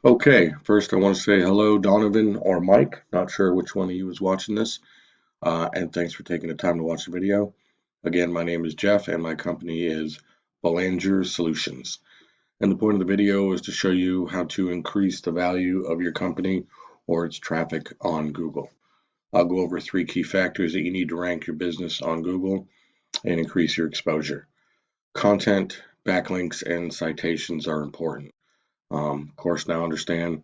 Okay, first I want to say hello, Donovan or Mike. Not sure which one of you is watching this, and thanks for taking the time to watch the video. Again, my name is Jeff, and my company is Belanger Solutions. And the point of the video is to show you how to increase the value of your company or its traffic on Google. I'll go over three key factors that you need to rank your business on Google and increase your exposure. Content, backlinks, and citations are important. Of course, now understand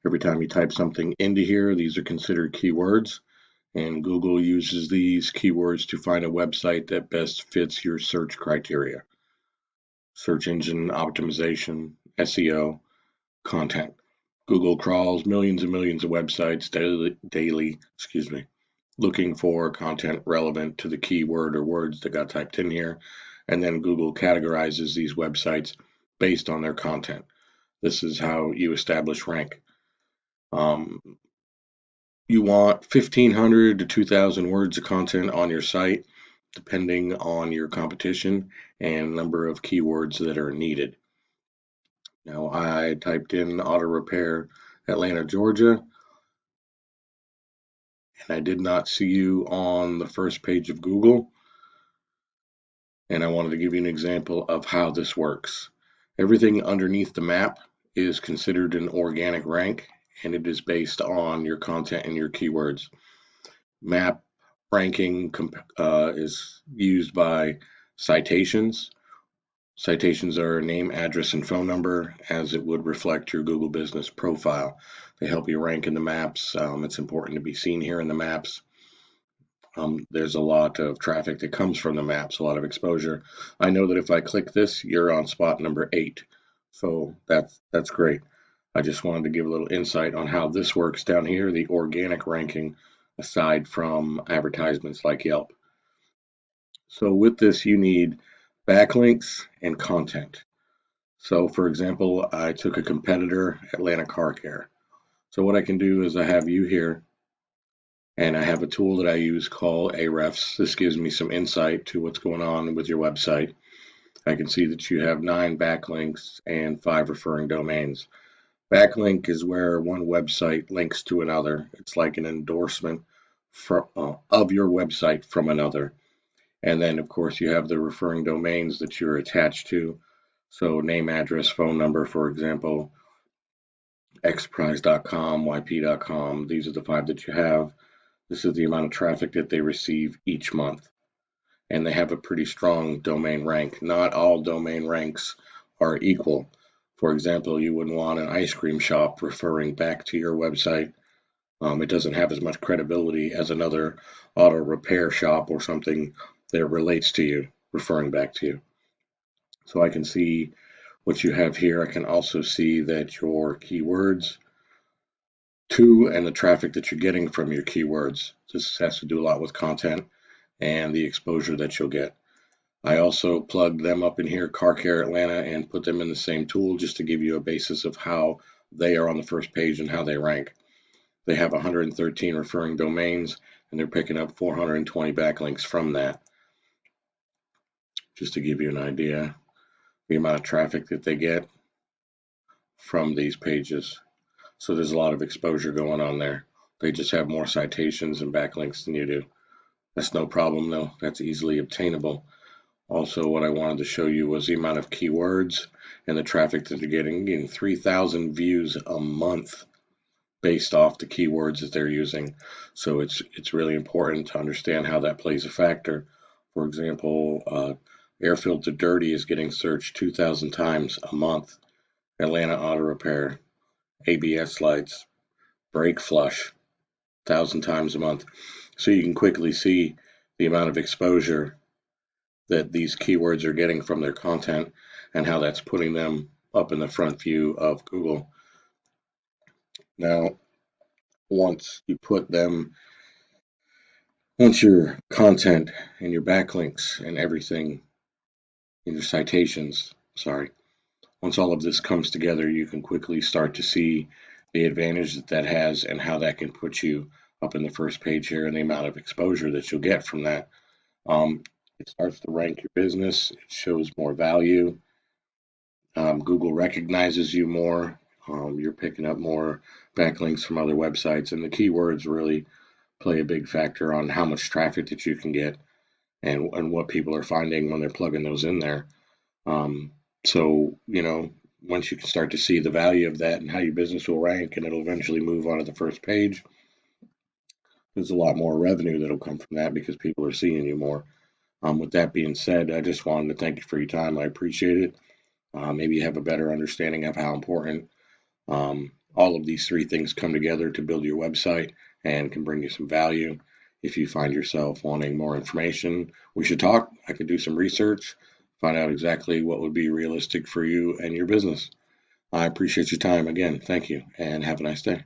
every time you type something into here, these are considered keywords, and Google uses these keywords to find a website that best fits your search criteria. Search engine optimization, SEO, content. Google crawls millions and millions of websites daily, looking for content relevant to the keyword or words that got typed in here, and then Google categorizes these websites based on their content. This is how you establish rank. Um, You want 1,500 to 2,000 words of content on your site, depending on your competition and number of keywords that are needed. Now, I typed in auto repair Atlanta, Georgia, and I did not see you on the first page of Google. And I wanted to give you an example of how this works. Everything underneath the map is considered an organic rank, and it is based on your content and your keywords. Map ranking is used by citations. Citations are name, address, and phone number as it would reflect your Google business profile. They help you rank in the maps. It's important to be seen here in the maps. There's a lot of traffic that comes from the maps, a lot of exposure. I know that if I click this, you're on spot number 8. So that's great. I just wanted to give a little insight on how this works down here, the organic ranking, aside from advertisements like Yelp. So with this, you need backlinks and content. So for example, I took a competitor, Atlanta Car Care. So what I can do is I have you here, and I have a tool that I use called Ahrefs. This gives me some insight to what's going on with your website. I can see that you have 9 backlinks and 5 referring domains. Backlink is where one website links to another. It's like an endorsement of your website from another. And then, of course, you have the referring domains that you're attached to. So name, address, phone number, for example, xprize.com, yp.com. These are the 5 that you have. This is the amount of traffic that they receive each month. And they have a pretty strong domain rank. Not all domain ranks are equal. For example, you wouldn't want an ice cream shop referring back to your website. It doesn't have as much credibility as another auto repair shop or something that relates to you, referring back to you. So I can see what you have here. I can also see that your keywords to and the traffic that you're getting from your keywords. This has to do a lot with content and the exposure that you'll get. I also plugged them up in here, Car Care Atlanta, and put them in the same tool just to give you a basis of how they are on the first page and how they rank. They have 113 referring domains, and they're picking up 420 backlinks from that, just to give you an idea the amount of traffic that they get from these pages. So there's a lot of exposure going on there. They just have more citations and backlinks than you do. That's no problem though. That's easily obtainable. Also, what I wanted to show you was the amount of keywords and the traffic that they're getting 3,000 views a month based off the keywords that they're using. So it's really important to understand how that plays a factor. For example, air filter dirty is getting searched 2,000 times a month. Atlanta auto repair, ABS lights, brake flush, 1,000 times a month. So you can quickly see the amount of exposure that these keywords are getting from their content and how that's putting them up in the front view of Google. Now, once you put them, once your content and your backlinks and everything in your citations, once all of this comes together, you can quickly start to see the advantage that that has and how that can put you up in the first page here and the amount of exposure that you'll get from that. It starts to rank your business. It shows more value. Google recognizes you more. You're picking up more backlinks from other websites, and the keywords really play a big factor on how much traffic that you can get and what people are finding when they're plugging those in there. Um, so, once you can start to see the value of that and how your business will rank and it'll eventually move onto the first page, there's a lot more revenue that'll come from that because people are seeing you more. With that being said, I just wanted to thank you for your time. I appreciate it. Maybe you have a better understanding of how important all of these three things come together to build your website and can bring you some value. If you find yourself wanting more information, we should talk. I could do some research, find out exactly what would be realistic for you and your business. I appreciate your time again. Thank you, and have a nice day.